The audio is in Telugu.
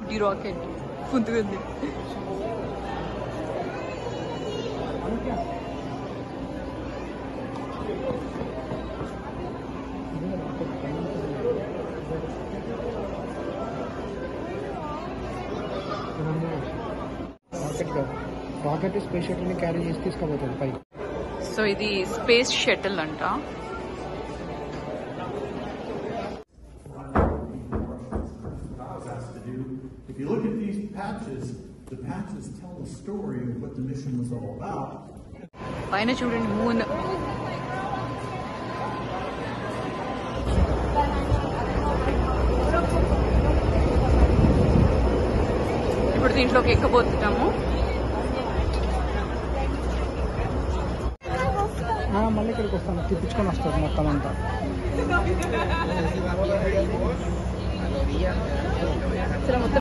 ది రాకెట్ పుంతుకుంది. రాకెట్ స్పేస్ షటిల్ ని క్యారీ చేసి తీసుకుపోతుంది పైకి. సో ఇది స్పేస్ షటిల్ అంట. If you look at these patches, the patches tell the story of what the mission was all about. పైన చూడండి మూన్. ఇప్పుడు దీంట్లోకి ఎక్కబోతున్నాము. మళ్ళీ ఇక్కడికి వస్తాను, తిప్పించుకొని వస్తారు మొత్తం అంతా.